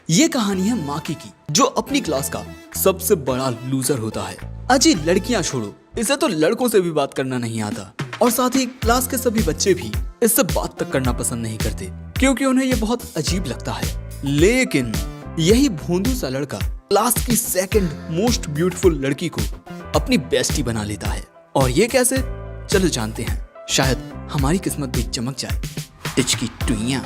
ये कहानी है माकी की, जो अपनी क्लास का सबसे बड़ा लूजर होता है। अजी लड़कियां छोड़ो, इसे तो लड़कों से भी बात करना नहीं आता और साथ ही क्लास के सभी बच्चे भी इससे बात तक करना पसंद नहीं करते क्योंकि उन्हें ये बहुत अजीब लगता है। लेकिन यही भोंदू सा लड़का क्लास की सेकंड मोस्ट ब्यूटीफुल लड़की को अपनी बेस्टी बना लेता है। और ये कैसे, चलो जानते हैं, शायद हमारी किस्मत भी चमक जाए। टिचकी टुइयां।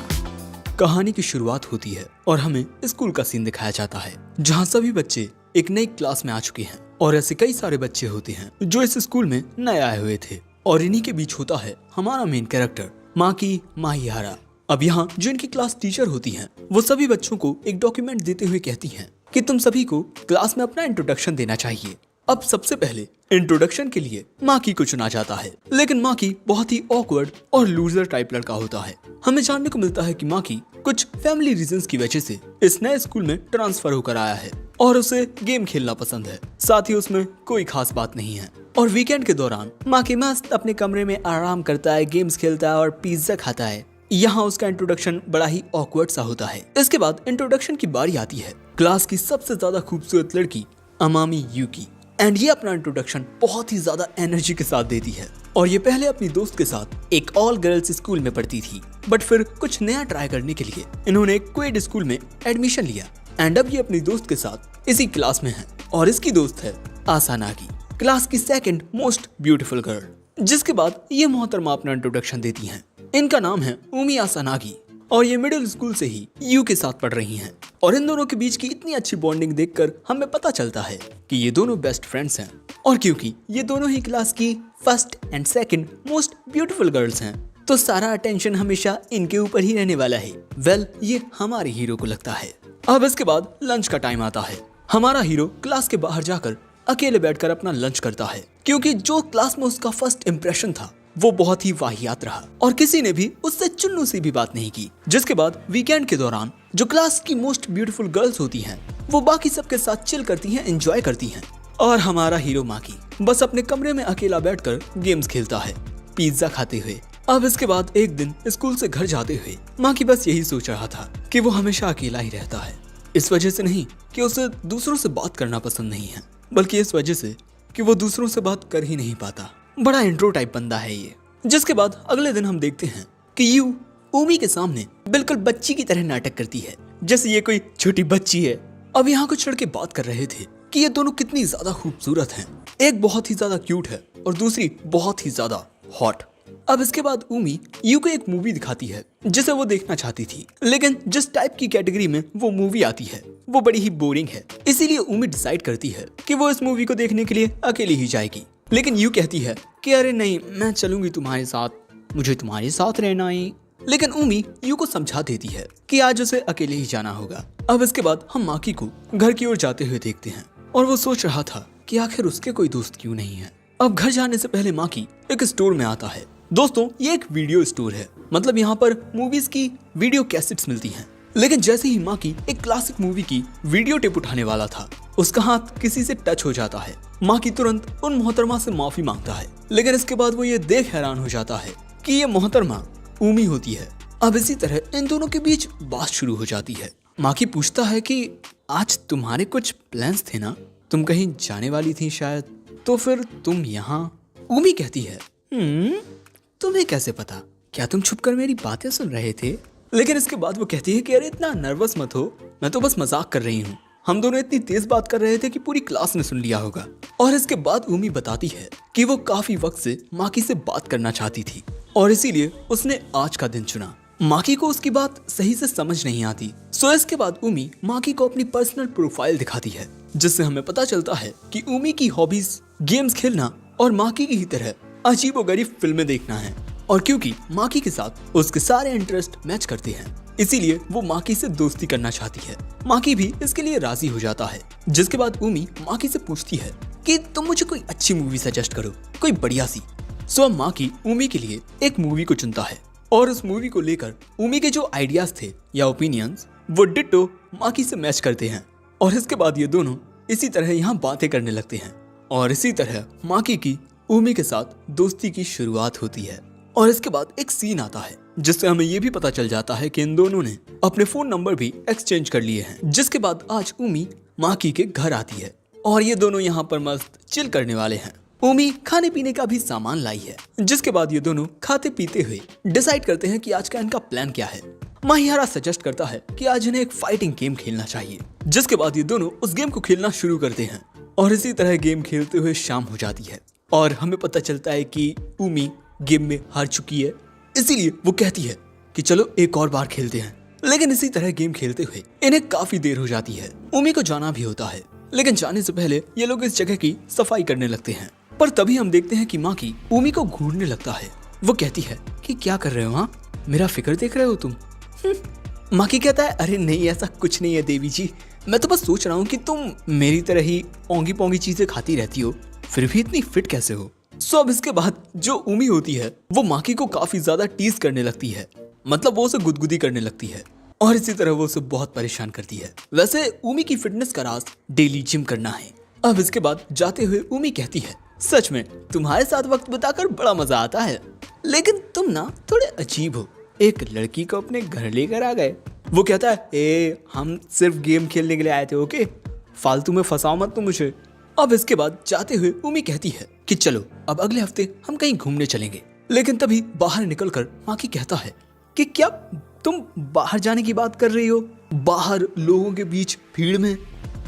कहानी की शुरुआत होती है और हमें स्कूल का सीन दिखाया जाता है जहाँ सभी बच्चे एक नई क्लास में आ चुके हैं और ऐसे कई सारे बच्चे होते हैं जो इस स्कूल में नए आए हुए थे। और इन्हीं के बीच होता है हमारा मेन कैरेक्टर माकी माहियारा। अब यहाँ जो इनकी क्लास टीचर होती हैं वो सभी बच्चों को एक डॉक्यूमेंट देते हुए कहती हैं कि तुम सभी को क्लास में अपना इंट्रोडक्शन देना चाहिए। अब सबसे पहले इंट्रोडक्शन के लिए माकी को चुना जाता है, लेकिन माकी बहुत ही ऑकवर्ड और लूजर टाइप लड़का होता है। हमें जानने को मिलता है कि माकी कुछ फैमिली रीजंस की वजह से इस नए स्कूल में ट्रांसफर होकर आया है और उसे गेम खेलना पसंद है। साथ ही उसमें कोई खास बात नहीं है और वीकेंड के दौरान माकी मस्त अपने कमरे में आराम करता है, गेम्स खेलता है और पिज्जा खाता है। यहाँ उसका इंट्रोडक्शन बड़ा ही ऑकवर्ड सा होता है। इसके बाद इंट्रोडक्शन की बारी आती है क्लास की सबसे ज्यादा खूबसूरत लड़की अमामी यूकी, एंड ये अपना इंट्रोडक्शन बहुत ही ज्यादा एनर्जी के साथ देती है। और ये पहले अपनी दोस्त के साथ एक ऑल गर्ल्स स्कूल में पढ़ती थी, बट फिर कुछ नया ट्राई करने के लिए इन्होंने एक क्वेड स्कूल में एडमिशन लिया एंड अब ये अपनी दोस्त के साथ इसी क्लास में है। और इसकी दोस्त है आसानागी, क्लास की सेकंड मोस्ट ब्यूटीफुल गर्ल। जिसके बाद ये मोहतरमा अपना इंट्रोडक्शन देती हैं। इनका नाम है उमी आसानागी और ये मिडिल स्कूल से ही यू के साथ पढ़ रही हैं। और इन दोनों के बीच की इतनी अच्छी बॉन्डिंग देखकर हमें पता चलता है कि ये दोनों बेस्ट फ्रेंड्स हैं। और क्योंकि ये दोनों ही क्लास की first and second most beautiful girls हैं तो सारा अटेंशन हमेशा इनके ऊपर ही रहने वाला है। वेल, ये हमारे हीरो को लगता है। अब इसके बाद लंच का टाइम आता है। हमारा हीरो क्लास के बाहर जाकर अकेले बैठकर अपना लंच करता है क्योंकि जो क्लास में उसका फर्स्ट इम्प्रेशन था वो बहुत ही वाहियात रहा और किसी ने भी उससे चुन्नू सी भी बात नहीं की। जिसके बाद वीकेंड के दौरान जो क्लास की मोस्ट ब्यूटीफुल गर्ल्स होती हैं वो बाकी सबके साथ चिल करती हैं, एंजॉय करती हैं और हमारा हीरो माकी बस अपने कमरे में अकेला बैठकर गेम्स खेलता है, पिज्जा खाते हुए। अब इसके बाद एक दिन स्कूल से घर जाते हुए माकी बस यही सोच रहा था कि वो हमेशा अकेला ही रहता है। इस वजह से नहीं कि उसे दूसरों से बात करना पसंद नहीं है, बल्कि इस वजह से कि वो दूसरों से बात कर ही नहीं पाता। बड़ा इंट्रो टाइप बंदा है ये। जिसके बाद अगले दिन हम देखते हैं कि यू उमी के सामने बिल्कुल बच्ची की तरह नाटक करती है, जैसे ये कोई छोटी बच्ची है। अब यहाँ कुछ लड़के बात कर रहे थे कि ये दोनों कितनी ज्यादा खूबसूरत हैं। एक बहुत ही ज्यादा क्यूट है और दूसरी बहुत ही ज्यादा हॉट। अब इसके बाद उमी यू को एक मूवी दिखाती है जिसे वो देखना चाहती थी, लेकिन जिस टाइप की कैटेगरी में वो मूवी आती है वो बड़ी ही बोरिंग है। इसीलिए उमी डिसाइड करती है कि वो इस मूवी को देखने के लिए अकेली ही जाएगी। लेकिन यू कहती है कि अरे नहीं, मैं चलूंगी तुम्हारे साथ, मुझे तुम्हारे साथ रहना है। लेकिन उमी यू को समझा देती है कि आज उसे अकेले ही जाना होगा। अब इसके बाद हम माकी को घर की ओर जाते हुए देखते हैं और वो सोच रहा था कि आखिर उसके कोई दोस्त क्यों नहीं है। अब घर जाने से पहले माकी एक स्टोर में आता है। दोस्तों, ये एक वीडियो स्टोर है, मतलब यहाँ पर मूवीज की वीडियो कैसेट्स मिलती हैं। लेकिन जैसे ही माकी एक क्लासिक मूवी की वीडियो टेप उठाने वाला था, उसका हाथ किसी से टच हो जाता है। माकी तुरंत उन मोहतरमा से माफी मांगता है, लेकिन इसके बाद वो ये देख हैरान हो जाता है कि ये मोहतरमा उमी होती है। अब इसी तरह इन दोनों के बीच बात शुरू हो जाती है। माकी पूछता है कि आज तुम्हारे कुछ प्लान्स थे ना, तुम कहीं जाने वाली थी शायद, तो फिर तुम यहाँ। उमी कहती है तुम्हें कैसे पता, क्या तुम छुपकर मेरी बातें सुन रहे थे? लेकिन इसके बाद वो कहती है कि अरे इतना नर्वस मत हो, मैं तो बस मजाक कर रही हूँ। हम दोनों इतनी तेज बात कर रहे थे कि पूरी क्लास ने सुन लिया होगा। और इसके बाद उमी बताती है कि वो काफी वक्त से माकी से बात करना चाहती थी और इसीलिए उसने आज का दिन चुना। माकी को उसकी बात सही से समझ नहीं आती, सो इसके बाद उमी माकी को अपनी पर्सनल प्रोफाइल दिखाती है, जिससे हमें पता चलता है कि उमी की हॉबीज गेम्स खेलना और माकी की ही तरह अजीबोगरीब फिल्में देखना है। और क्योंकि माकी के साथ उसके सारे इंटरेस्ट मैच करते हैं, इसीलिए वो माकी से दोस्ती करना चाहती है। माकी भी इसके लिए राजी हो जाता है। जिसके बाद उमी माकी से पूछती है कि तुम मुझे कोई अच्छी मूवी सजेस्ट करो, कोई बढ़िया सी। सो अब माकी उमी के लिए एक मूवी को चुनता है और उस मूवी को लेकर उमी के जो आइडियाज थे या ओपिनियंस वो डिट्टो माकी से मैच करते हैं। और इसके बाद ये दोनों इसी तरह यहाँ बातें करने लगते हैं और इसी तरह माकी की उमी के साथ दोस्ती की शुरुआत होती है। और इसके बाद एक सीन आता है जिससे हमें ये भी पता चल जाता है कि इन दोनों ने अपने फोन नंबर भी एक्सचेंज कर लिए हैं। जिसके बाद आज उमी माकी के घर आती है और ये दोनों यहाँ पर मस्त चिल करने वाले हैं। उमी खाने पीने का भी सामान लाई है। जिसके बाद ये दोनों खाते पीते हुए डिसाइड करते हैं कि आज का इनका प्लान क्या है। माहियारा सजेस्ट करता है कि आज इन्हें एक फाइटिंग गेम खेलना चाहिए। जिसके बाद ये दोनों उस गेम को खेलना शुरू करते हैं और इसी तरह गेम खेलते हुए शाम हो जाती है और हमें पता चलता है कि उमी गेम में हार चुकी है। इसीलिए वो कहती है कि चलो एक और बार खेलते हैं। लेकिन इसी तरह गेम खेलते हुए इन्हें काफी देर हो जाती है। उमी को जाना भी होता है, लेकिन जाने से पहले ये लोग इस जगह की सफाई करने लगते हैं। पर तभी हम देखते हैं कि माकी उमी को घूरने लगता है। वो कहती है कि क्या कर रहे हो, हाँ मेरा फिक्र देख रहे हो तुम? माकी कहता है अरे नहीं ऐसा कुछ नहीं है देवी जी, मैं तो बस सोच रहा हूँ कि तुम मेरी तरह ही ओंगी पोंगी चीजें खाती रहती हो, फिर भी इतनी फिट कैसे हो। सो अब इसके बाद जो उमी होती है वो माकी को काफी ज्यादा टीज करने लगती है, मतलब वो उसे गुदगुदी करने लगती है और इसी तरह वो उसे बहुत परेशान करती है। वैसे उमी की फिटनेस का राज डेली जिम करना है। अब इसके बाद जाते हुए उमी कहती है सच में तुम्हारे साथ वक्त बिताकर बड़ा मजा आता है, लेकिन तुम ना थोड़े अजीब हो, एक लड़की को अपने घर लेकर आ गए। वो कहता है हम सिर्फ गेम खेलने के लिए आए थे, ओके फालतू में फंसाओ मत तुम मुझे। अब इसके बाद जाते हुए उमी कहती है कि चलो अब अगले हफ्ते हम कहीं घूमने चलेंगे। लेकिन तभी बाहर निकलकर माकी कहता है कि क्या तुम बाहर जाने की बात कर रही हो, बाहर लोगों के बीच भीड़ में?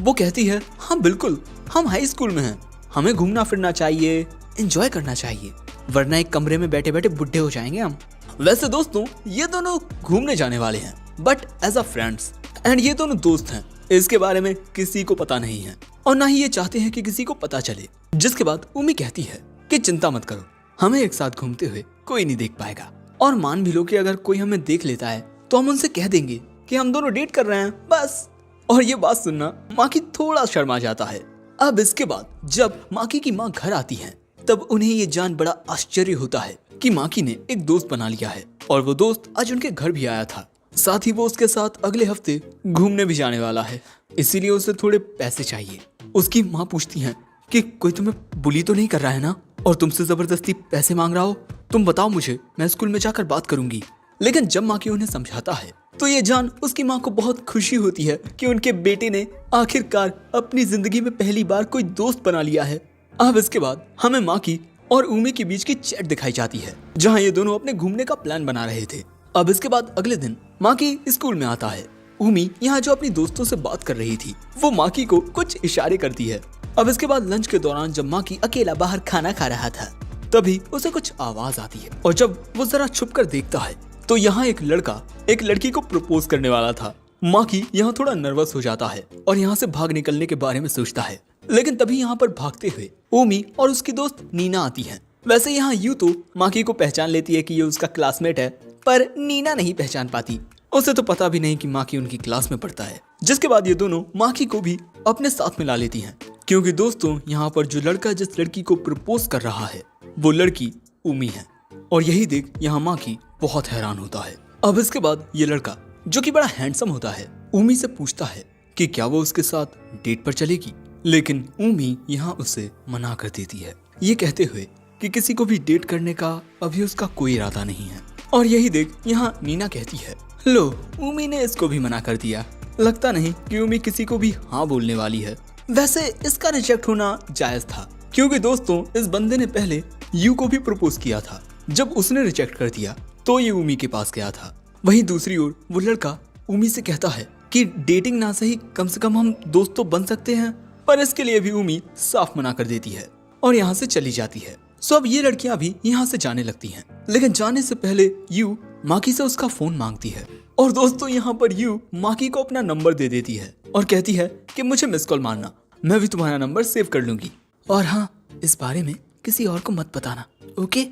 वो कहती है हाँ बिल्कुल, हम हाई स्कूल में हैं, हमें घूमना फिरना चाहिए, एंजॉय करना चाहिए, वरना एक कमरे में बैठे बैठे बुढ़े हो जाएंगे हम। वैसे दोस्तों ये दोनों घूमने जाने वाले हैं बट एज अ फ्रेंड्स, एंड ये दोनों दोस्त हैं। इसके बारे में किसी को पता नहीं है और ना ही ये चाहते हैं कि किसी को पता चले। जिसके बाद उमी कहती है कि चिंता मत करो, हमें एक साथ घूमते हुए कोई नहीं देख पाएगा, और मान भी लो कि अगर कोई हमें देख लेता है तो हम उनसे कह देंगे कि हम दोनों डेट कर रहे हैं बस। और ये बात सुनना माकी थोड़ा शर्मा जाता है। अब इसके बाद जब माकी की माँ घर आती है तब उन्हें ये जान बड़ा आश्चर्य होता है कि माकी ने एक दोस्त बना लिया है और वो दोस्त आज उनके घर भी आया था। साथ ही वो उसके साथ अगले हफ्ते घूमने भी जाने वाला है, इसीलिए उसे थोड़े पैसे चाहिए। उसकी माँ पूछती है कि कोई तुम्हें बुली तो नहीं कर रहा है ना, और तुमसे जबरदस्ती पैसे मांग रहा हो? तुम बताओ मुझे, मैं स्कूल में जाकर बात करूंगी। लेकिन जब माँ की उन्हें समझाता है तो ये जान उसकी माँ को बहुत खुशी होती है कि उनके बेटे ने आखिरकार अपनी जिंदगी में पहली बार कोई दोस्त बना लिया है। अब इसके बाद हमें माकी और उमी के बीच की चैट दिखाई जाती है जहाँ ये दोनों अपने घूमने का प्लान बना रहे थे। अब इसके बाद अगले दिन माकी स्कूल में आता है। उमी यहाँ जो अपनी दोस्तों से बात कर रही थी वो माकी को कुछ इशारे करती है। अब इसके बाद लंच के दौरान जब माकी अकेला बाहर खाना खा रहा था तभी उसे कुछ आवाज आती है और जब वो जरा छुप कर देखता है तो यहाँ एक लड़का एक लड़की को प्रपोज करने वाला था। माकी यहाँ थोड़ा नर्वस हो जाता है और यहाँ से भाग निकलने के बारे में सोचता है, लेकिन तभी यहाँ पर भागते हुए उमी और उसकी दोस्त नीना आती है। वैसे यहाँ यूं तो माकी को पहचान लेती है कि ये उसका क्लासमेट है, पर नीना नहीं पहचान पाती। उसे तो पता भी नहीं कि माकी उनकी क्लास में पढ़ता है। जिसके बाद ये दोनों माकी को भी अपने साथ में ला लेती हैं, क्योंकि दोस्तों यहाँ पर जो लड़का जिस लड़की को प्रपोज कर रहा है वो लड़की उमी है। और यही देख यहाँ माकी बहुत हैरान होता है। अब इसके बाद ये लड़का जो कि बड़ा हैंडसम होता है उमी से पूछता है कि क्या वो उसके साथ डेट पर चलेगी, लेकिन उमी यहाँ उसे मना कर देती है, ये कहते हुए कि किसी को भी डेट करने का अभी उसका कोई इरादा नहीं है। और यही देख यहाँ नीना कहती है लो उमी ने इसको भी मना कर दिया, लगता नहीं कि उमी किसी को भी हाँ बोलने वाली है। वैसे इसका रिजेक्ट होना जायज था, क्योंकि दोस्तों इस बंदे ने पहले यू को भी प्रपोज किया था। जब उसने रिजेक्ट कर दिया तो ये उमी के पास गया था। वहीं दूसरी ओर वो लड़का उमी से कहता है कि डेटिंग ना सही कम से कम हम दोस्त तो बन सकते हैं, पर इसके लिए भी उमी साफ मना कर देती है और यहाँ से चली जाती है। सो अब ये लड़कियां भी यहाँ से जाने लगती हैं, लेकिन जाने से पहले यू माकी से उसका फोन मांगती है। और दोस्तों यहाँ पर यू माकी को अपना नंबर दे देती है और कहती है कि मुझे मिस कॉल मारना, मैं भी तुम्हारा नंबर सेव कर लूंगी, और हाँ इस बारे में किसी और को मत बताना, ओके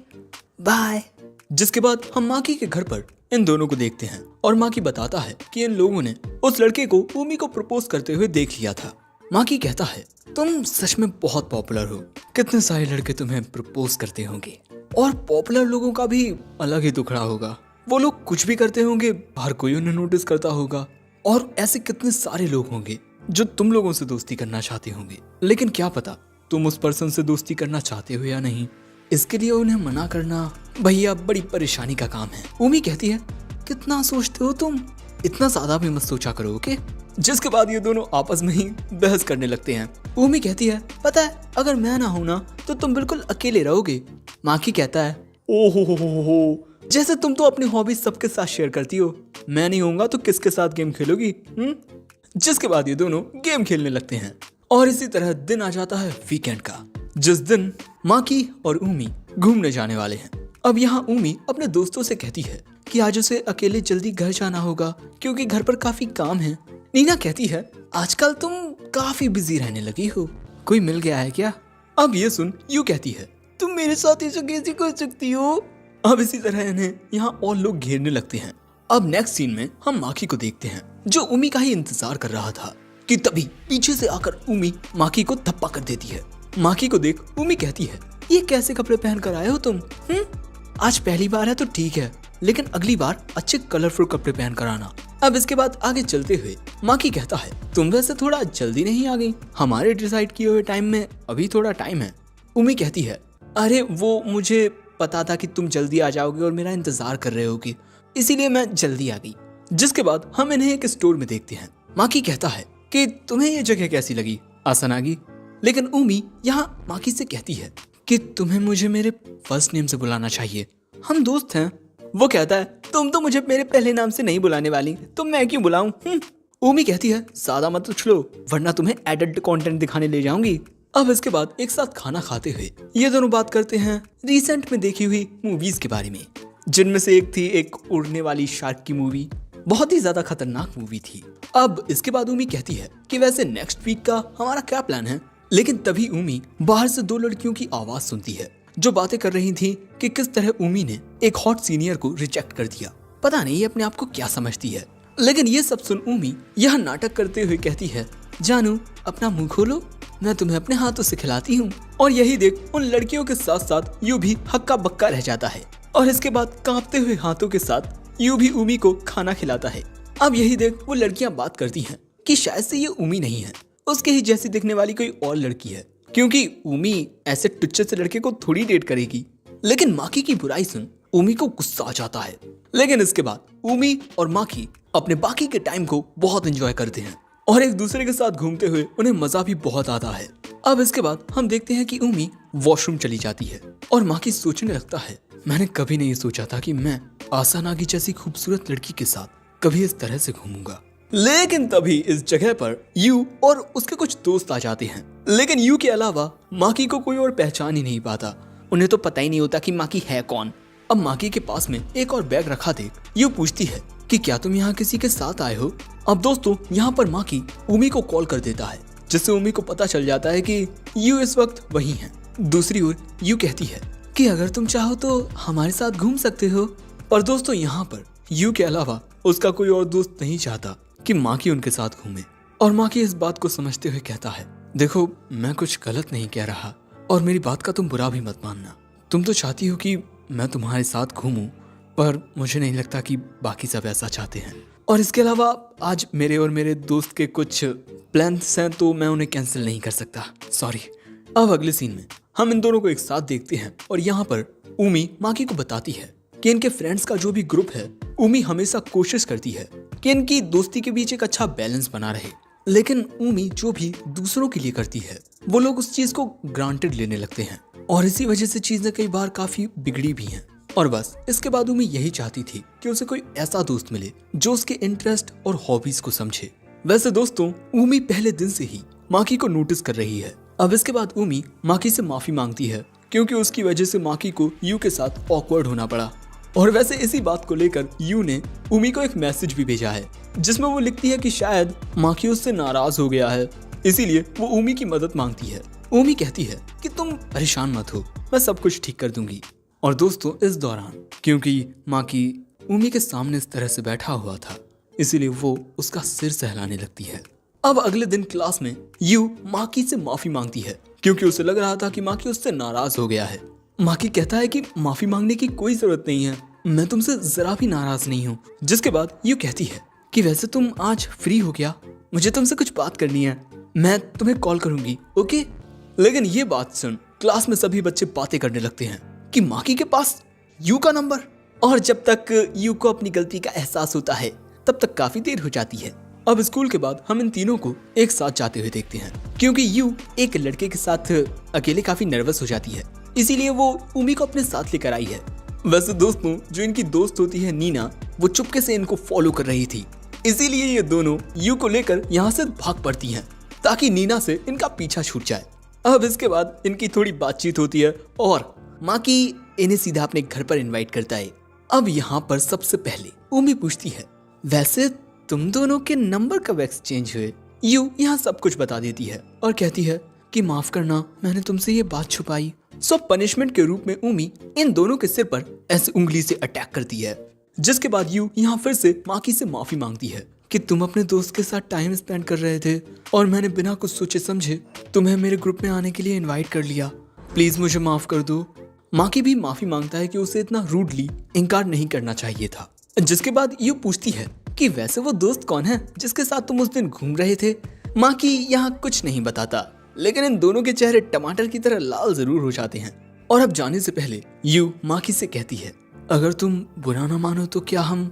बाय। जिसके बाद हम माकी के घर पर इन दोनों को देखते हैं और माकी बताता है कि इन लोगों ने उस लड़के को उमी को प्रपोज करते हुए देख लिया था। माकी कहता है तुम सच में बहुत पॉपुलर हो, कितने सारे लड़के तुम्हें प्रपोज करते होंगे, और पॉपुलर लोगों का भी अलग ही दुखड़ा होगा, वो लोग कुछ भी करते होंगे हर कोई उन्हें नोटिस करता होगा, और ऐसे कितने सारे लोग होंगे जो तुम लोगों से दोस्ती करना चाहते होंगे, लेकिन क्या पता तुम उस पर्सन से दोस्ती करना चाहते हो या नहीं। इसके लिए उन्हें मना करना भैया बड़ी परेशानी का काम है। उमी कहती है कितना सोचते हो तुम, इतना ज्यादा भी मत सोचा करो, ओके। जिसके बाद ये दोनों आपस में ही बहस करने लगते हैं। उमी कहती है पता है अगर मैं ना हूं ना तो तुम बिल्कुल अकेले रहोगे। माकी कहता है ओहो हो, जैसे तुम तो अपनी हॉबीज सबके साथ शेयर करती हो, मैं नहीं होऊंगा तो किसके साथ गेम खेलोगी? जिसके बाद ये दोनों गेम खेलने लगते हैं और इसी तरह दिन आ जाता है वीकेंड का, जिस दिन माकी और उमी घूमने जाने वाले हैं। अब यहाँ उमी अपने दोस्तों से कहती है कि आज उसे अकेले जल्दी घर जाना होगा क्योंकि घर पर काफी काम है। नीना कहती है आजकल तुम काफी बिजी रहने लगी हो, कोई मिल गया है क्या? अब ये सुन यू कहती है तुम मेरे साथ ऐसा कैसे कर सकती हो? अब इसी तरह इन्हें यहाँ और लोग घेरने लगते हैं। अब नेक्स्ट सीन में हम माकी को देखते हैं जो उमी का ही इंतजार कर रहा था कि तभी पीछे से आकर उमी माकी को थप्पा कर देती है। माकी को देख उमी कहती है ये कैसे कपड़े पहन कर आए हो तुम? आज पहली बार है तो ठीक है, लेकिन अगली बार अच्छे कलरफुल कपड़े पहन कर आना। अब इसके बाद आगे चलते हुए माकी कहता है तुम वैसे थोड़ा जल्दी नहीं आ गई, हमारे डिसाइड किए हुए टाइम में अभी थोड़ा टाइम है। उमी कहती है अरे वो मुझे पता था कि तुम जल्दी आ जाओगे और मेरा इंतजार कर रहे होगी, इसीलिए मैं जल्दी आ गई। जिसके बाद हम इन्हें एक स्टोर में देखते हैं। माकी कहता है कि तुम्हें ये जगह कैसी लगी आसनागी? लेकिन उमी यहाँ माकी से कहती है कि तुम्हें मुझे मेरे फर्स्ट नेम से बुलाना चाहिए, हम दोस्त हैं। वो कहता है तुम तो मुझे मेरे पहले नाम से नहीं बुलाने वाली, तो मैं क्यों बुलाऊं? उमी कहती है ज्यादा मत उछलो वरना तुम्हें एडल्ट कंटेंट दिखाने ले जाऊंगी। अब इसके बाद एक साथ खाना खाते हुए ये दोनों बात करते हैं रिसेंट में देखी हुई मूवीज के बारे में, जिनमें से एक थी एक उड़ने वाली शार्क की मूवी, बहुत ही ज्यादा खतरनाक मूवी थी। अब इसके बाद उमी कहती है कि वैसे नेक्स्ट वीक का हमारा क्या प्लान है? लेकिन तभी उमी बाहर से दो लड़कियों की आवाज सुनती है जो बातें कर रही थी कि किस तरह उमी ने एक हॉट सीनियर को रिजेक्ट कर दिया। पता नहीं ये अपने आप को क्या समझती है। लेकिन ये सब सुन उमी यह नाटक करते हुए कहती है जानू अपना मुंह खोलो, मैं तुम्हें अपने हाथों से खिलाती हूँ। और यही देख उन लड़कियों के साथ साथ यू भी हक्का बक्का रह जाता है और इसके बाद कांपते हुए हाथों के साथ यू भी उमी को खाना खिलाता है। अब यही देख वो लड़कियां बात करती हैं कि शायद से ये उमी नहीं है, उसके ही जैसी दिखने वाली कोई और लड़की है, क्योंकि उमी ऐसे टुच्चे से लड़के को थोड़ी डेट करेगी। लेकिन माकी की बुराई सुन उमी को गुस्सा आ जाता है। लेकिन इसके बाद उमी और माकी अपने बाकी के टाइम को बहुत एंजॉय करते हैं और एक दूसरे के साथ घूमते हुए उन्हें मजा भी बहुत आता है। अब इसके बाद हम देखते हैं कि उमी वॉशरूम चली जाती है और माकी सोचने लगता है मैंने कभी नहीं सोचा था कि मैं आसानागी जैसी खूबसूरत लड़की के साथ कभी इस तरह से घूमूंगा। लेकिन तभी इस जगह पर यू और उसके कुछ दोस्त आ जाते हैं। लेकिन यू के अलावा माकी को कोई और पहचान ही नहीं पाता, उन्हें तो पता ही नहीं होता कि माकी है कौन। अब माकी के पास में एक और बैग रखा देख यू पूछती है कि क्या तुम यहाँ किसी के साथ आए हो? अब दोस्तों यहाँ पर माकी उमी को कॉल कर देता है जिससे उमी को पता चल जाता है कि यू इस वक्त वही है। दूसरी ओर यू कहती है कि अगर तुम चाहो तो हमारे साथ घूम सकते हो। पर दोस्तों यहाँ पर यू के अलावा उसका कोई और दोस्त नहीं चाहता कि माकी उनके साथ घूमे और माकी इस बात को समझते हुए कहता है देखो मैं कुछ गलत नहीं कह रहा और मेरी बात का तुम बुरा भी मत मानना, तुम तो चाहती हो कि मैं तुम्हारे साथ घूमूं पर मुझे नहीं लगता कि बाकी सब ऐसा चाहते हैं। और इसके अलावा आज मेरे और मेरे दोस्त के कुछ प्लान्स हैं तो मैं उन्हें कैंसिल नहीं कर सकता, सॉरी। अब अगले सीन में हम इन दोनों को एक साथ देखते हैं और यहाँ पर उमी माकी को बताती है कि इनके फ्रेंड्स का जो भी ग्रुप है उमी हमेशा कोशिश करती है कि इनकी दोस्ती के बीच एक अच्छा बैलेंस बना रहे। लेकिन उमी जो भी दूसरों के लिए करती है वो लोग उस चीज को ग्रांटेड लेने लगते हैं और इसी वजह से चीजें कई बार काफी बिगड़ी भी हैं। और बस इसके बाद उमी यही चाहती थी कि उसे कोई ऐसा दोस्त मिले जो उसके इंटरेस्ट और हॉबीज को समझे। वैसे दोस्तों उमी पहले दिन से ही माकी को नोटिस कर रही है। अब इसके बाद उमी माकी से माफी मांगती है क्योंकि उसकी वजह से माकी को यू के साथ ऑकवर्ड होना पड़ा। और वैसे इसी बात को लेकर यू ने उमी को एक मैसेज भी भेजा है जिसमें वो लिखती है कि शायद माकी उससे नाराज हो गया है, इसीलिए वो उमी की मदद मांगती है। उमी कहती है कि तुम परेशान मत हो, मैं सब कुछ ठीक कर दूंगी। और दोस्तों इस दौरान क्योंकि माकी उमी के सामने इस तरह से बैठा हुआ था इसीलिए वो उसका सिर सहलाने लगती है। अब अगले दिन क्लास में यू माकी से माफी मांगती है क्योंकि उसे लग रहा था कि माकी उससे नाराज हो गया है। माकी कहता है कि माफी मांगने की कोई जरूरत नहीं है, मैं तुमसे जरा भी नाराज नहीं हूँ। जिसके बाद यू कहती है कि वैसे तुम आज फ्री हो क्या, मुझे तुमसे कुछ बात करनी है, मैं तुम्हें कॉल करूंगी, ओके। लेकिन ये बात सुन क्लास में सभी बच्चे बातें करने लगते हैं कि माकी के पास यू का नंबर। और जब तक यू को अपनी गलती का एहसास होता है तब तक काफी देर हो जाती है। अब स्कूल के बाद हम इन तीनों को एक साथ जाते हुए देखते हैं, क्योंकि यू एक लड़के के साथ अकेले काफी नर्वस हो जाती है, इसीलिए वो उमी को अपने साथ लेकर आई है। वैसे दोस्तों, जो इनकी दोस्त होती है नीना, वो चुपके से इनको फॉलो कर रही थी, इसीलिए ये दोनों यू को लेकर यहाँ से भाग पड़ती हैं ताकि नीना से इनका पीछा छूट जाए। अब इसके बाद इनकी थोड़ी बातचीत होती है और माकी इन्हें सीधा अपने घर पर इनवाइट करता है। अब यहाँ पर सबसे पहले उमी पूछती है, वैसे तुम दोनों के नंबर कब एक्सचेंज हुए? यू यहाँ सब कुछ बता देती है और कहती है कि माफ करना, मैंने तुमसे ये बात छुपाई। सो पनिशमेंट के रूप में उमी इन दोनों के सिर पर ऐसे उंगली से अटैक करती है, जिसके बाद यू यहाँ फिर से माकी से माफी मांगती है कि तुम अपने दोस्त के साथ टाइम स्पेंड कर रहे थे और मैंने बिना कुछ सोचे समझे तुम्हें मेरे ग्रुप में आने के लिए इनवाइट कर लिया, प्लीज मुझे माफ कर दो। माकी भी माफी मांगता है कि उसे इतना रूडली इनकार नहीं करना चाहिए था। जिसके बाद यू पूछती है कि वैसे वो दोस्त कौन है जिसके साथ तुम उस दिन घूम रहे थे? माकी यहाँ कुछ नहीं बताता, लेकिन इन दोनों के चेहरे टमाटर की तरह लाल जरूर हो जाते हैं। और अब जाने से पहले यू माकी से कहती है, अगर तुम बुरा ना मानो तो क्या हम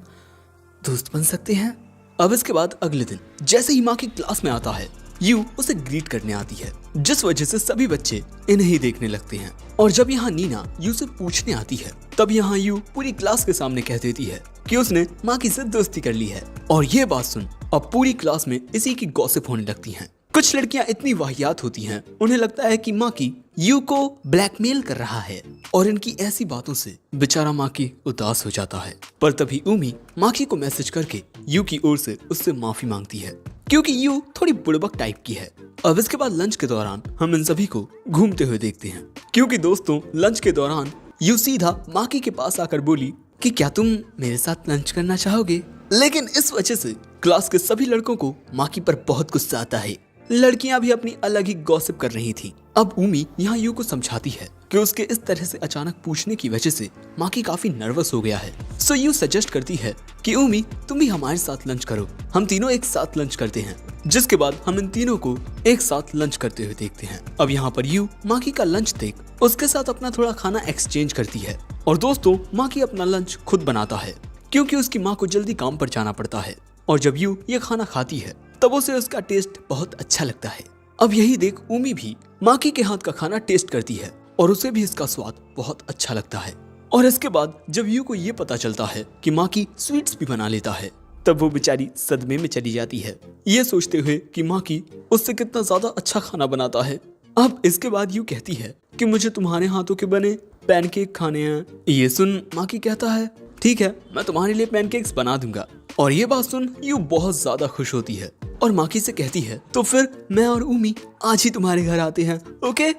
दोस्त बन सकते हैं? अब इसके बाद अगले दिन जैसे ही माकी क्लास में आता है, यू उसे ग्रीट करने आती है, जिस वजह से सभी बच्चे इन्हें ही देखने लगते हैं। और जब यहाँ नीना यू से पूछने आती है, तब यहाँ यू पूरी क्लास के सामने कह देती है कि उसने माकी से दोस्ती कर ली है। और ये बात सुन अब पूरी क्लास में इसी की गॉसिप होने लगती है। कुछ लड़कियां इतनी वाहियात होती हैं, उन्हें लगता है कि माकी यू को ब्लैकमेल कर रहा है और इनकी ऐसी बातों से बेचारा माकी उदास हो जाता है। पर तभी उमी माकी को मैसेज करके यू की ओर से उससे माफी मांगती है, क्योंकि यू थोड़ी बुड़बक टाइप की है। अब इसके बाद लंच के दौरान हम इन सभी को घूमते हुए देखते हैं, क्योंकि दोस्तों लंच के दौरान यू सीधा माकी के पास आकर बोली कि क्या तुम मेरे साथ लंच करना चाहोगे? लेकिन इस वजह से क्लास के सभी लड़कों को माकी पर बहुत गुस्सा आता है। लड़कियां भी अपनी अलग ही गॉसिप कर रही थी। अब उमी यहाँ यू को समझाती है कि उसके इस तरह से अचानक पूछने की वजह से माकी काफी नर्वस हो गया है। सो यू सजेस्ट करती है कि उमी तुम भी हमारे साथ लंच करो, हम तीनों एक साथ लंच करते हैं। जिसके बाद हम इन तीनों को एक साथ लंच करते हुए देखते हैं। अब यहाँ पर यू माकी का लंच देख उसके साथ अपना थोड़ा खाना एक्सचेंज करती है। और दोस्तों माकी अपना लंच खुद बनाता है, क्योंकि उसकी माँ को जल्दी काम पर जाना पड़ता है। और जब यू ये खाना खाती है तब उसे उसका टेस्ट बहुत अच्छा लगता है। अब यही देख उमी भी माकी के हाथ का खाना टेस्ट करती है और उसे भी इसका स्वाद बहुत अच्छा लगता है। और इसके बाद जब यू को ये पता चलता है कि माकी स्वीट्स भी बना लेता है, तब वो बेचारी सदमे में चली जाती है, ये सोचते हुए कि माकी उससे कितना ज्यादा अच्छा खाना बनाता है। अब इसके बाद यू कहती है कि मुझे तुम्हारे हाथों के बने पैनकेक खाने हैं। ये सुन माकी कहता है, ठीक है, मैं तुम्हारे लिए पैनकेक्स बना दूंगा। और ये बात सुन यू बहुत ज्यादा खुश होती है और माकी से कहती है, तो फिर मैं और उमी आज ही तुम्हारे घर आते हैं, ओके?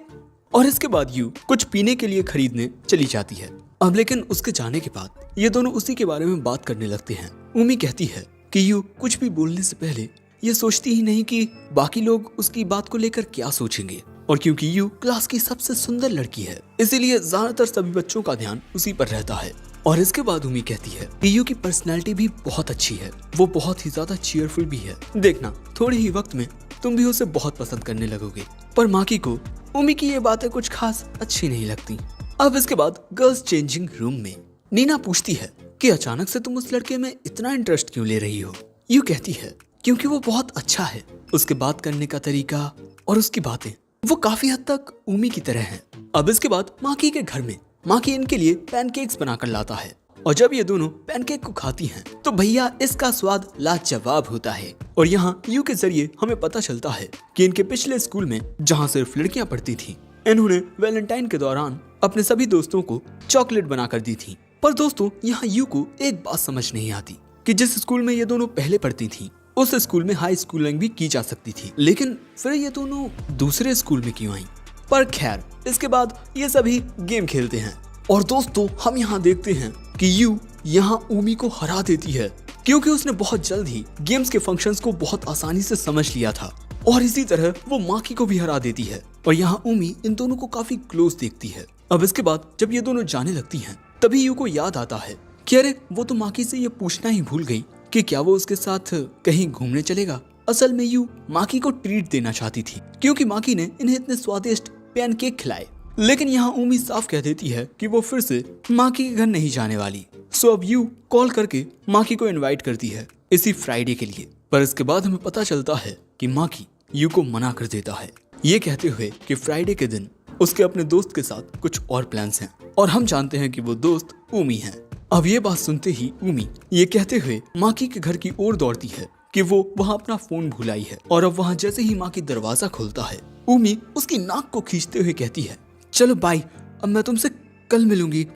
और इसके बाद यू कुछ पीने के लिए खरीदने चली जाती है। अब लेकिन उसके जाने के बाद ये दोनों उसी के बारे में बात करने लगते हैं। उमी कहती है कि यू कुछ भी बोलने से पहले ये सोचती ही नहीं कि बाकी लोग उसकी बात को लेकर क्या सोचेंगे। और क्योंकि यू क्लास की सबसे सुंदर लड़की है, इसीलिए ज्यादातर सभी बच्चों का ध्यान उसी पर रहता है। और इसके बाद उमी कहती है कि यू की पर्सनैलिटी भी बहुत अच्छी है, वो बहुत ही ज्यादा चीयरफुल भी है, देखना थोड़े ही वक्त में तुम भी उसे बहुत पसंद करने लगोगे। पर माकी को उमी की ये बातें कुछ खास अच्छी नहीं लगती। अब इसके बाद गर्ल्स चेंजिंग रूम में नीना पूछती है कि अचानक से तुम उस लड़के में इतना इंटरेस्ट क्यों ले रही हो? यू कहती है क्योंकि वो बहुत अच्छा है, उसके बात करने का तरीका और उसकी बातें वो काफी हद तक उमी की तरह हैं। अब इसके बाद माकी के घर में माकी इनके लिए पैनकेक्स बनाकर लाता है और जब ये दोनों पैनकेक को खाती हैं तो भैया इसका स्वाद लाजवाब होता है। और यहाँ यू के जरिए हमें पता चलता है कि इनके पिछले स्कूल में जहाँ सिर्फ लड़कियाँ पढ़ती थी, इन्होंने वैलेंटाइन के दौरान अपने सभी दोस्तों को चॉकलेट बनाकर दी थी। पर दोस्तों यहाँ यू को एक बात समझ नहीं आती कि जिस स्कूल में ये दोनों पहले पढ़ती थी उस स्कूल में हाई स्कूलिंग भी की जा सकती थी, लेकिन फिर ये दोनों दूसरे स्कूल में क्यों आई? पर खैर इसके बाद ये सभी गेम खेलते हैं और दोस्तों हम यहाँ देखते हैं कि यू यहाँ उमी को हरा देती है, क्योंकि उसने बहुत जल्द ही गेम्स के फंक्शंस को बहुत आसानी से समझ लिया था। और इसी तरह वो माकी को भी हरा देती है और यहाँ उमी इन दोनों को काफी क्लोज देखती है। अब इसके बाद जब ये दोनों जाने लगती हैं तभी यू को याद आता है कि अरे वो तो माकी से ये पूछना ही भूल गई कि क्या वो उसके साथ कहीं घूमने चलेगा। असल में यू माकी को ट्रीट देना चाहती थी, क्योंकि माकी ने इन्हें इतने स्वादिष्ट पैनकेक खिलाए लेकिन यहाँ उमी साफ कह देती है कि वो फिर से माकी के घर नहीं जाने वाली। सो अब यू कॉल करके माकी को इनवाइट करती है इसी फ्राइडे के लिए। पर इसके बाद हमें पता चलता है कि माकी यू को मना कर देता है, ये कहते हुए कि फ्राइडे के दिन उसके अपने दोस्त के साथ कुछ और प्लान्स हैं और हम जानते हैं कि वो दोस्त उमी है। अब ये बात सुनते ही उमी ये कहते हुए माकी के घर की ओर दौड़ती है कि वो वहाँ अपना फोन भूल आई है। और अब वहाँ जैसे ही माकी दरवाजा खोलता है, उमी उसकी नाक को खींचते हुए कहती है, चलो बाय, अब मैं तुमसे कल मिलूंगी।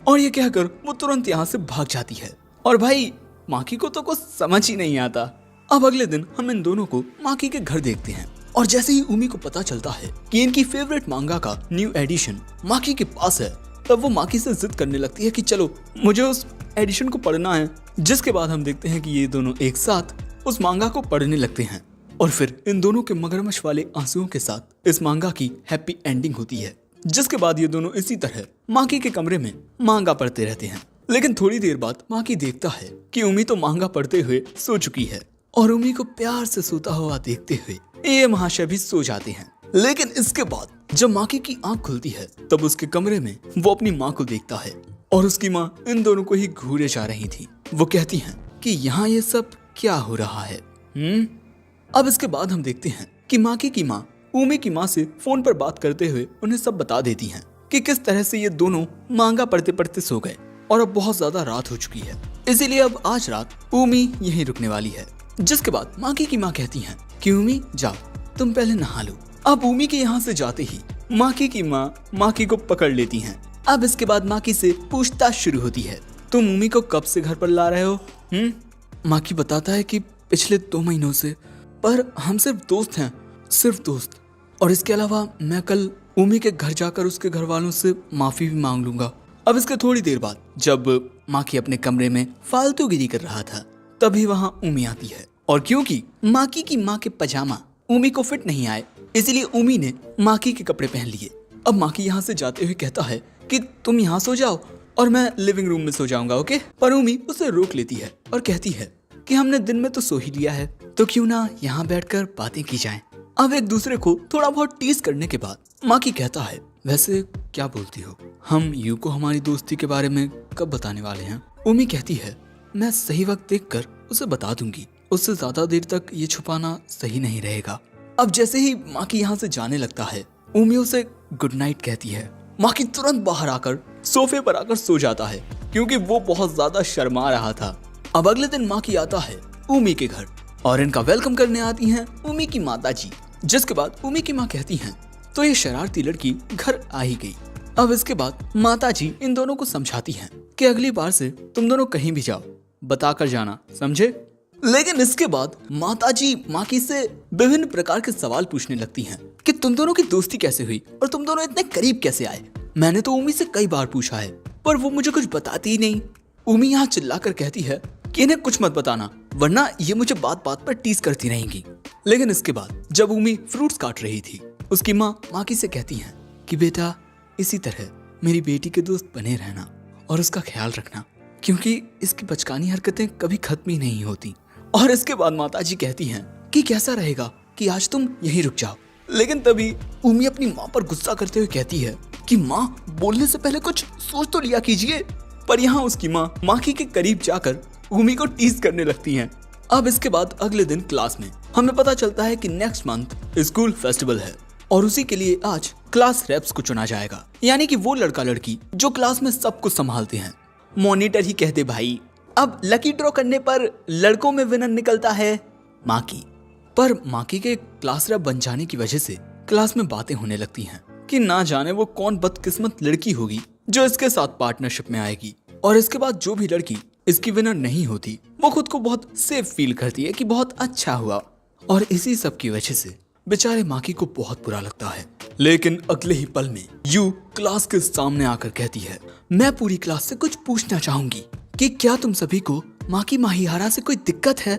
और ये कहकर वो तुरंत यहाँ से भाग जाती है। और भाई माकी को तो कुछ समझ ही नहीं आता। अब अगले दिन हम इन दोनों को माकी के घर देखते हैं और जैसे ही उमी को पता चलता है कि इनकी फेवरेट मांगा का न्यू एडिशन माकी के पास है, तब वो माकी से जिद करने लगती है कि चलो मुझे उस एडिशन को पढ़ना है। जिसके बाद हम देखते हैं कि ये दोनों एक साथ उस मांगा को पढ़ने लगते हैं और फिर इन दोनों के मगरमच्छ वाले आंसुओं के साथ इस मांगा की हैप्पी एंडिंग होती है। जिसके बाद ये दोनों इसी तरह माकी के कमरे में मांगा पढ़ते रहते हैं। लेकिन थोड़ी देर बाद माकी देखता है कि उमी तो मांगा पढ़ते हुए सो चुकी है और उमी को प्यार से सोता हुआ देखते हुए ये महाशय भी सो जाते हैं। लेकिन इसके बाद जब माकी की आंख खुलती है तब उसके कमरे में वो अपनी माँ को देखता है और उसकी माँ इन दोनों को ही घूरे जा रही थी। वो कहती हैं कि यहाँ ये सब क्या हो रहा है। अब इसके बाद हम देखते हैं कि माकी की माँ उमी की माँ से फोन पर बात करते हुए उन्हें सब बता देती हैं कि किस तरह से ये दोनों मांगा पढ़ते पढ़ते सो गए और अब बहुत ज्यादा रात हो चुकी है, इसीलिए अब आज रात उमी यहीं रुकने वाली है। जिसके बाद माकी की माँ कहती हैं कि उमी जाओ तुम पहले नहा लो। अब उमी के यहाँ से जाते ही माकी की माँ माकी को पकड़ लेती हैं। अब इसके बाद माकी से पूछताछ शुरू होती है, तुम उमी को कब से घर पर ला रहे हो? माकी बताता है कि पिछले 2 महीनों से, पर हम सिर्फ दोस्त हैं, सिर्फ दोस्त। और इसके अलावा मैं कल उमी के घर जाकर उसके घर वालों से माफी भी मांग लूंगा। अब इसके थोड़ी देर बाद जब माकी अपने कमरे में फालतूगिरी कर रहा था तभी वहाँ उमी आती है और क्योंकि माकी की माँ के पजामा उमी को फिट नहीं आए इसलिए उमी ने माकी के कपड़े पहन लिए। अब माकी यहाँ से जाते हुए कहता है कि तुम यहाँ सो जाओ और मैं लिविंग रूम में सो जाऊंगा, ओके? पर उमी उसे रोक लेती है और कहती है कि हमने दिन में तो सो ही लिया है, तो क्यों ना यहाँ बैठकर बातें की जाएं। अब एक दूसरे को थोड़ा बहुत टीज करने के बाद माकी कहता है, वैसे क्या बोलती हो, हम यू को हमारी दोस्ती के बारे में कब बताने वाले हैं? उमी कहती है, मैं सही वक्त देखकर उसे बता दूंगी, उससे ज्यादा देर तक ये छुपाना सही नहीं रहेगा। अब जैसे ही माकी यहाँ से जाने लगता है उमी उसे गुड नाइट कहती है। माकी तुरंत बाहर आकर सोफे पर आकर सो जाता है क्योंकि वो बहुत ज्यादा शर्मा रहा था। अब अगले दिन माकी आता है उमी के घर और इनका वेलकम करने आती हैं उमी की माता जी। जिसके बाद उमी की माँ कहती हैं, तो ये शरारती लड़की घर आ ही गई। अब इसके बाद माता जी इन दोनों को समझाती हैं कि अगली बार से तुम दोनों कहीं भी जाओ बताकर जाना, समझे? लेकिन इसके बाद माता जी माकी से विभिन्न प्रकार के सवाल पूछने लगती हैं कि तुम दोनों की दोस्ती कैसे हुई और तुम दोनों इतने करीब कैसे आए। मैंने तो उमी से कई बार पूछा है पर वो मुझे कुछ बताती ही नहीं। उमी यहाँ चिल्लाकर कहती है कि इन्हें कुछ मत बताना वरना ये मुझे बात बात पर टीज करती रहेंगी। लेकिन इसके बाद जब उमी फ्रूट्स काट रही थी उसकी माँ माकी से कहती हैं कि बेटा इसी तरह मेरी बेटी के दोस्त बने रहना और उसका ख्याल रखना क्योंकि इसकी बचकानी हरकतें कभी खत्म ही नहीं होती। और इसके बाद माताजी कहती हैं कि कैसा रहेगा कि आज तुम यहीं रुक जाओ। लेकिन तभी उमी अपनी माँ पर गुस्सा करते हुए कहती है कि माँ बोलने से पहले कुछ सोच तो लिया कीजिए। पर यहाँ उसकी माँ माकी के करीब जाकर उमी को टीज करने लगती हैं। अब इसके बाद अगले दिन क्लास में हमें पता चलता है कि नेक्स्ट मंथ स्कूल फेस्टिवल है और उसी के लिए आज क्लास रेप्स को चुना जाएगा, यानी कि वो लड़का लड़की जो क्लास में सब कुछ संभालते हैं। मॉनिटर ही कहते भाई। अब लकी ड्रॉ करने पर लड़कों में विनर निकलता है माकी। पर माकी के क्लास रेप बन जाने की वजह से क्लास में बातें होने लगती हैं कि ना जाने वो कौन बदकिस्मत लड़की होगी जो इसके साथ पार्टनरशिप में आएगी। और इसके बाद जो भी लड़की इसकी विनर नहीं होती वो खुद को बहुत सेफ फील करती है कि बहुत अच्छा हुआ। और इसी सब की वजह से बेचारे माकी को बहुत बुरा लगता है। लेकिन अगले ही पल में यू क्लास के सामने आकर कहती है, मैं पूरी क्लास से कुछ पूछना चाहूंगी कि क्या तुम सभी को माकी माहियारा से कोई दिक्कत है?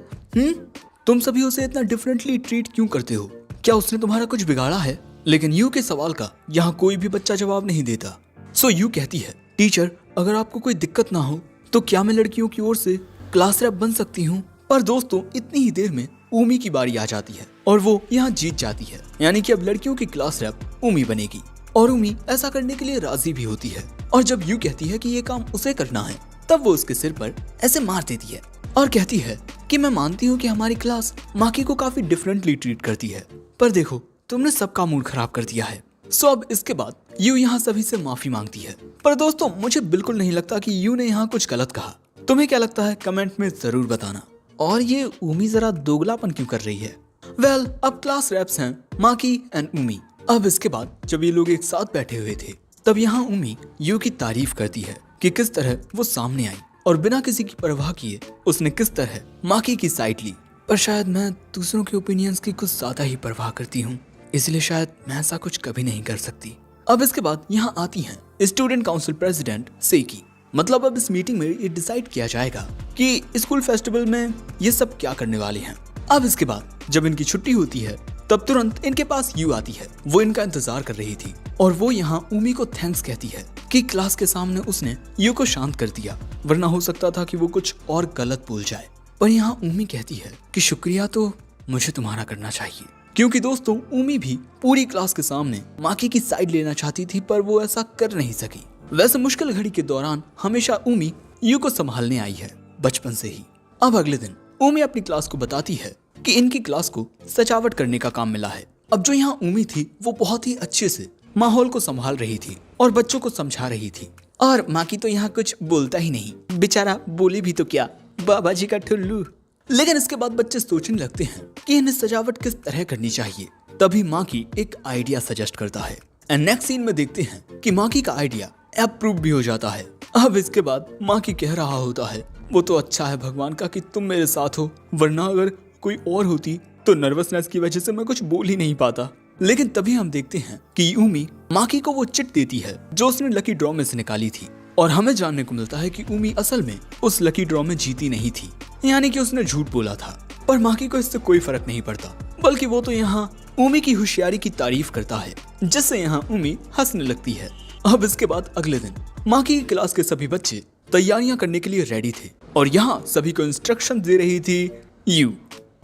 तुम सभी उसे इतना डिफरेंटली ट्रीट क्यों करते हो? क्या उसने तुम्हारा कुछ बिगाड़ा है? लेकिन यू के सवाल का यहाँ कोई भी बच्चा जवाब नहीं देता। सो यू कहती है, टीचर अगर आपको कोई दिक्कत ना हो तो क्या मैं लड़कियों की ओर से क्लास रैप बन सकती हूँ? पर दोस्तों इतनी ही देर में उमी की बारी आ जाती है और वो यहाँ जीत जाती है, यानी कि अब लड़कियों की क्लास रैप उमी बनेगी। और उमी ऐसा करने के लिए राजी भी होती है। और जब यू कहती है कि ये काम उसे करना है, तब वो उसके सिर पर ऐसे मार देती है और कहती है कि मैं मानती हूँ कि हमारी क्लास माकी को काफी डिफरेंटली ट्रीट करती है, पर देखो तुमने सबका मूड खराब कर दिया है। सो अब इसके बाद यू यहाँ सभी से माफी मांगती है। पर दोस्तों मुझे बिल्कुल नहीं लगता कि यू ने यहाँ कुछ गलत कहा। तुम्हें क्या लगता है कमेंट में जरूर बताना। और ये उमी जरा दोगलापन क्यों कर रही है? वेल, अब क्लास रैप्स हैं माकी एंड उमी। अब इसके बाद जब ये लोग एक साथ बैठे हुए थे, तब यहाँ उमी यू की तारीफ करती है कि किस तरह वो सामने आई और बिना किसी की परवाह किए उसने किस तरह माकी की साइड ली। पर शायद मैं दूसरों के ओपिनियंस की कुछ ज्यादा ही परवाह करती हूँ, इसलिए शायद मैं ऐसा कुछ कभी नहीं कर सकती। अब इसके बाद यहाँ आती हैं स्टूडेंट काउंसिल प्रेसिडेंट सेकी। मतलब अब इस मीटिंग में ये डिसाइड किया जाएगा कि स्कूल फेस्टिवल में ये सब क्या करने वाले हैं। अब इसके बाद जब इनकी छुट्टी होती है, तब तुरंत इनके पास यू आती है। वो इनका इंतजार कर रही थी और वो यहाँ उमी को थैंक्स कहती है कि क्लास के सामने उसने यू को शांत कर दिया, वरना हो सकता था कि वो कुछ और गलत बोल जाए। पर यहाँ उमी कहती है कि शुक्रिया तो मुझे तुम्हारा करना चाहिए, क्योंकि दोस्तों उमी भी पूरी क्लास के सामने माकी की साइड लेना चाहती थी, पर वो ऐसा कर नहीं सकी। वैसे मुश्किल घड़ी के दौरान हमेशा उमी यू को संभालने आई है बचपन से ही। अब अगले दिन उमी अपनी क्लास को बताती है कि इनकी क्लास को सजावट करने का काम मिला है। अब जो यहाँ उमी थी वो बहुत ही अच्छे से माहौल को संभाल रही थी और बच्चों को समझा रही थी। और माकी तो यहाँ कुछ बोलता ही नहीं, बेचारा बोली भी तो क्या, बाबा जी का ठुल्लू। लेकिन इसके बाद बच्चे सोचने लगते हैं कि इन्हें सजावट किस तरह करनी चाहिए। तभी माकी एक आइडिया सजेस्ट करता है एंड नेक्स्ट सीन में देखते हैं कि माकी का आइडिया अप्रूव भी हो जाता है। अब इसके बाद माकी कह रहा होता है, वो तो अच्छा है भगवान का कि तुम मेरे साथ हो, वरना अगर कोई और होती तो नर्वसनेस की वजह से मैं कुछ बोल ही नहीं पाता। लेकिन तभी हम देखते हैं कि उमी माकी को वो चिट देती है जो उसने लकी ड्रॉ में से निकाली थी, और हमें जानने को मिलता है कि उमी असल में उस लकी ड्रॉ में जीती नहीं थी, यानी कि उसने झूठ बोला था। पर माकी को इससे कोई फर्क नहीं पड़ता, बल्कि वो तो यहाँ उमी की होशियारी की तारीफ करता है, जिससे यहाँ उमी हंसने लगती है। अब इसके बाद अगले दिन माकी की क्लास के सभी बच्चे तैयारियां करने के लिए रेडी थे और यहाँ सभी को इंस्ट्रक्शन दे रही थी यू।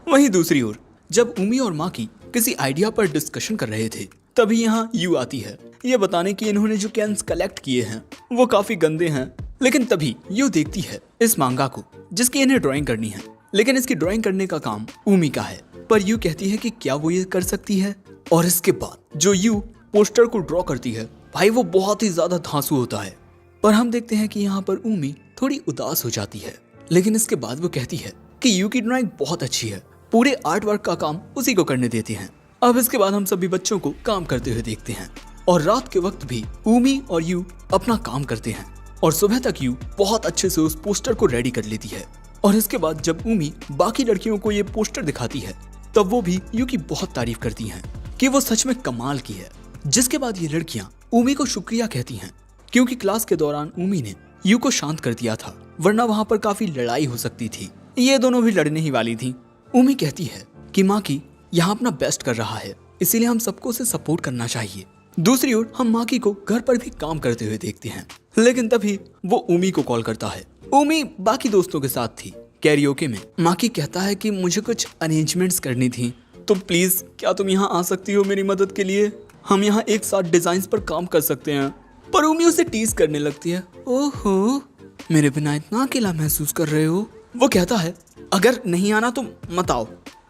वहीं दूसरी ओर जब उमी और माकी किसी आइडिया पर डिस्कशन कर रहे थे, तभी यहाँ यू आती है ये बताने कि इन्होंने जो कैंस कलेक्ट किए हैं वो काफी गंदे हैं। लेकिन तभी यू देखती है इस मांगा को जिसकी इन्हें ड्राइंग करनी है, लेकिन इसकी ड्राइंग करने का काम उमी का है। पर यू कहती है कि क्या वो ये कर सकती है। और इसके बाद जो यू पोस्टर को ड्रॉ करती है, भाई वो बहुत ही ज्यादा धांसू होता है। पर हम देखते हैं कि यहाँ पर उमी थोड़ी उदास हो जाती है, लेकिन इसके बाद वो कहती है कि यू की ड्राइंग बहुत अच्छी है, पूरे आर्ट वर्क का काम उसी को करने देते हैं। अब इसके बाद हम सभी बच्चों को काम करते हुए देखते हैं और रात के वक्त भी उमी और यू अपना काम करते हैं और सुबह तक यू बहुत अच्छे से उस पोस्टर को रेडी कर लेती है। और इसके बाद जब उमी बाकी लड़कियों को ये पोस्टर दिखाती है, तब वो भी यू की बहुत तारीफ करती हैं कि वो सच में कमाल की है। जिसके बाद ये लड़कियां उमी को शुक्रिया कहती हैं, क्योंकि क्लास के दौरान उमी ने यू को शांत कर दिया था, वरना वहाँ पर काफी लड़ाई हो सकती थी। ये दोनों भी लड़ने ही वाली थी। उमी कहती है कि माकी यहाँ अपना बेस्ट कर रहा है, इसीलिए हम सबको उसे सपोर्ट करना चाहिए। दूसरी ओर हम माकी को घर पर भी काम करते हुए देखते हैं, लेकिन तभी वो उमी को कॉल करता है। उमी बाकी दोस्तों के साथ थी कैरियोके में। माकी कहता है कि मुझे कुछ अरेंजमेंट्स करनी थी, तो प्लीज क्या तुम यहाँ आ सकती हो मेरी मदद के लिए? हम यहाँ एक साथ डिजाइन्स पर काम कर सकते हैं। पर उमी उसे टीज करने लगती है, ओहो मेरे बिना इतना अकेला महसूस कर रहे हो? वो कहता है अगर नहीं आना तो मत आओ।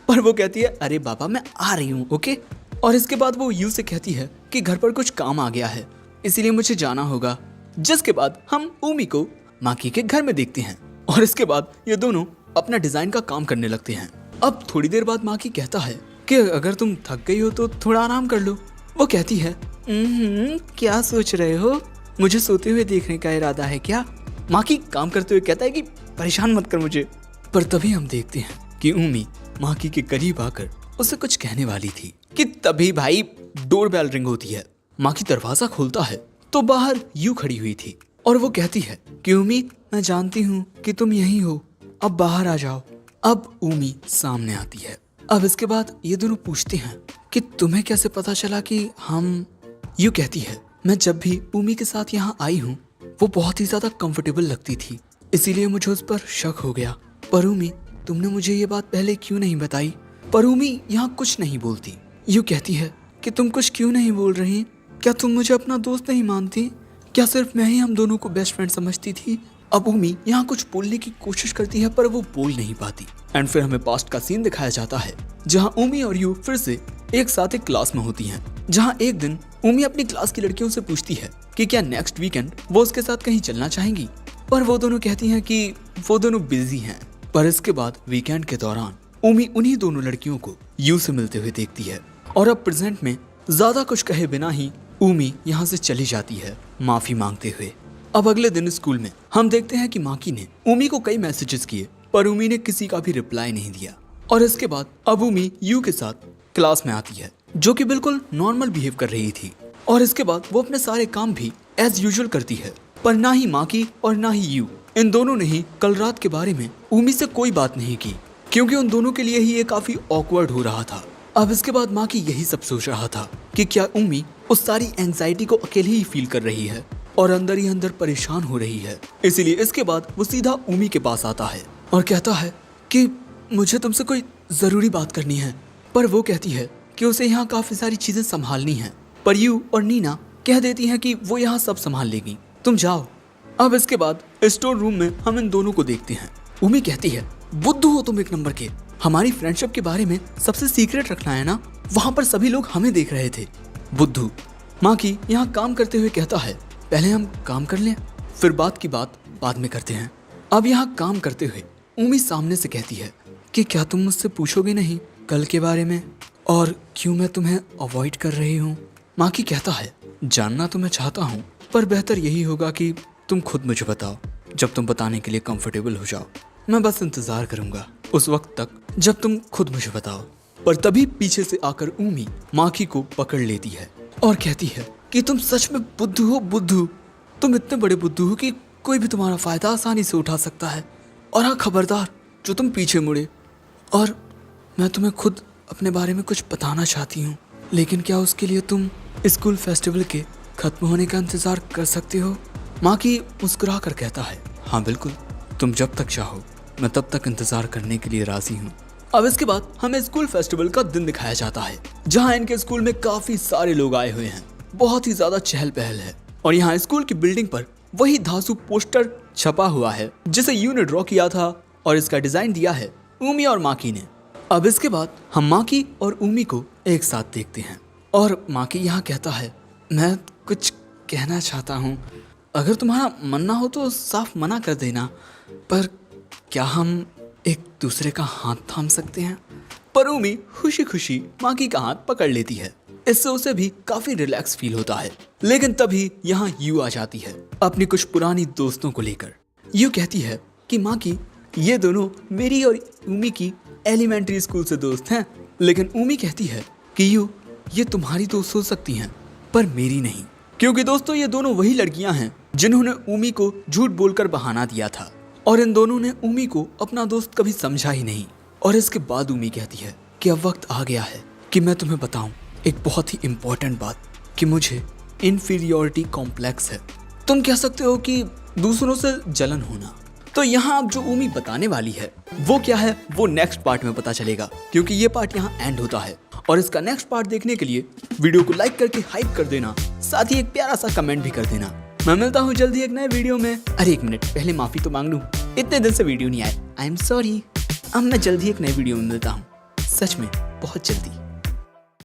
पर वो कहती है अरे बाबा मैं आ रही हूँ, ओके। और इसके बाद वो यू से कहती है कि घर पर कुछ काम आ गया है, इसीलिए मुझे जाना होगा। जिसके बाद हम उमी को माकी के घर में देखते हैं और इसके बाद ये दोनों अपना डिजाइन का काम करने लगते हैं। अब थोड़ी देर बाद माकी कहता है कि अगर तुम थक गई हो तो थोड़ा आराम कर लो। वो कहती है क्या सोच रहे हो, मुझे सोते हुए देखने का इरादा है क्या? माकी काम करते हुए कहता है कि परेशान मत कर मुझे। पर तभी हम देखते हैं कि उमी माकी के करीब आकर उसे कुछ कहने वाली थी कि तभी भाई डोरबेल रिंग होती है। माकी दरवाजा खोलता है तो बाहर यू खड़ी हुई थी और वो कहती है कि उमी मैं जानती हूँ कि तुम यहीं हो, अब बाहर आ जाओ। अब उमी सामने आती है। अब इसके बाद ये दोनों पूछते हैं कि तुम्हें कैसे पता चला कि हम। यू कहती है मैं जब भी उमी के साथ यहाँ आई हूँ वो बहुत ही ज्यादा कंफर्टेबल लगती थी, इसीलिए मुझे उस पर शक हो गया। पर उमी तुमने मुझे ये बात पहले क्यों नहीं बताई? पर उमी यहाँ कुछ नहीं बोलती। यू कहती है कि तुम कुछ क्यों नहीं बोल रही, क्या तुम मुझे अपना दोस्त नहीं मानती? क्या सिर्फ मैं ही हम दोनों को बेस्ट फ्रेंड समझती थी? अब उमी यहाँ कुछ बोलने की कोशिश करती है पर वो बोल नहीं पाती। एंड फिर हमें पास्ट का सीन दिखाया जाता है जहाँ उमी और यू फिर से एक साथ एक क्लास में होती हैं। जहाँ एक दिन उमी अपनी क्लास की लड़कियों से पूछती है कि क्या नेक्स्ट वीकेंड वो उसके साथ कहीं चलना चाहेंगी, पर वो दोनों कहती हैं कि वो दोनों बिजी हैं। पर इसके बाद वीकेंड के दौरान उमी उन्हीं दोनों लड़कियों को यू से मिलते हुए देखती है और अब प्रेजेंट में ज्यादा कुछ कहे बिना ही उमी यहाँ से चली जाती है माफी मांगते हुए। अब अगले दिन स्कूल में हम देखते हैं कि माकी ने उमी को कई मैसेजेस किए पर उमी ने किसी का भी रिप्लाई नहीं दिया। और इसके बाद अब उमी यू के साथ क्लास में आती है जो कि बिल्कुल नॉर्मल बिहेव कर रही थी और इसके बाद वो अपने सारे काम भी एज यूजुअल करती है। पर ना ही माकी और ना ही यू इन दोनों ने ही कल रात के बारे में उमी से कोई बात नहीं की क्योंकि उन दोनों के लिए ही ये काफी ऑकवर्ड हो रहा था। अब इसके बाद माकी यही सब सोच रहा था कि क्या उमी उस सारी एंजाइटी को अकेले ही फील कर रही है और अंदर ही अंदर परेशान हो रही है। इसीलिए इसके बाद वो सीधा उमी के पास आता है और कहता है कि मुझे तुमसे कोई जरूरी बात करनी है। पर वो कहती है कि उसे यहाँ काफी सारी चीजें संभालनी है, पर यू और नीना कह देती हैं कि वो यहाँ सब संभाल लेगी, तुम जाओ। अब इसके बाद स्टोर रूम में हम इन दोनों को देखते हैं। उमी कहती है बुद्धू हो तुम एक नंबर के, हमारी फ्रेंडशिप के बारे में सबसे सीक्रेट रखना है ना, वहाँ पर सभी लोग हमें देख रहे थे। बुद्धू। माकी यहाँ काम करते हुए कहता है पहले हम काम कर लें, फिर बात की बात बाद में करते हैं। अब यहाँ काम करते हुए उमी सामने से कहती है कि क्या तुम मुझसे पूछोगे नहीं कल के बारे में और क्यों मैं तुम्हें अवॉइड कर रही हूँ। माकी कहता है जानना तो मैं चाहता हूँ पर बेहतर यही होगा कि तुम खुद मुझे बताओ जब तुम बताने के लिए कंफर्टेबल हो जाओ। मैं बस इंतजार करूंगा उस वक्त तक जब तुम खुद मुझे बताओ। पर तभी पीछे से आकर उमी माकी को पकड़ लेती है और कहती है कि तुम सच में बुद्धू हो बुद्धू, तुम इतने बड़े बुद्धू हो कि कोई भी तुम्हारा फायदा आसानी से उठा सकता है। और हाँ खबरदार जो तुम पीछे मुड़े। और मैं तुम्हें खुद अपने बारे में कुछ बताना चाहती हूँ, लेकिन क्या उसके लिए तुम स्कूल फेस्टिवल के खत्म होने का इंतजार कर सकते हो। माकी मुस्कुरा कर कहता है हाँ बिल्कुल, तुम जब तक चाहो मैं तब तक इंतजार करने के लिए राजी हूँ। अब इसके बाद हमें स्कूल फेस्टिवल का दिन दिखाया जाता है जहाँ इनके स्कूल में काफी सारे लोग आए हुए हैं, बहुत ही ज्यादा चहल पहल है। और यहाँ स्कूल की बिल्डिंग पर वही धांसू पोस्टर छपा हुआ है जिसे यू ने ड्रॉ किया था और इसका डिजाइन दिया है उमी और माकी ने। अब इसके बाद हम माकी और उमी को एक साथ देखते हैं और माकी यहाँ कहता है मैं कुछ कहना चाहता हूँ, अगर तुम्हारा मन ना हो तो साफ मना कर देना, पर क्या हम एक दूसरे का हाथ थाम सकते हैं। पर उमी खुशी खुशी माकी का हाथ पकड़ लेती है, इससे उसे भी काफी रिलैक्स फील होता है। लेकिन तभी यहाँ यू आ जाती है अपनी कुछ पुरानी दोस्तों को लेकर। यू कहती है कि माकी ये दोनों मेरी और उमी की एलिमेंट्री स्कूल से दोस्त हैं, लेकिन उमी कहती है कि यू ये तुम्हारी दोस्त हो सकती हैं पर मेरी नहीं, क्योंकि दोस्तों ये दोनों वही लड़कियां हैं जिन्होंने उमी को झूठ बोलकर बहाना दिया था और इन दोनों ने उमी को अपना दोस्त कभी समझा ही नहीं। और इसके बाद उमी कहती है कि अब वक्त आ गया है कि मैं तुम्हें बताऊं एक बहुत ही इम्पोर्टेंट बात कि मुझे इन्फीरियोरिटी कॉम्प्लेक्स है। तुम कह सकते हो कि दूसरों से जलन होना। तो यहाँ अब जो उमी बताने वाली है वो क्या है वो नेक्स्ट पार्ट में पता चलेगा, क्योंकि ये पार्ट यहाँ एंड होता है। और इसका नेक्स्ट पार्ट देखने के लिए वीडियो को लाइक करके हाइप कर देना, साथ ही एक प्यारा सा कमेंट भी कर देना। मैं मिलता हूँ जल्दी एक नए वीडियो में। अरे एक मिनट, पहले माफी तो मांग लूं, इतने दिन से वीडियो नहीं आए, आई एम सॉरी। अब मैं जल्दी एक नए वीडियो में मिलता हूँ, सच में बहुत जल्दी।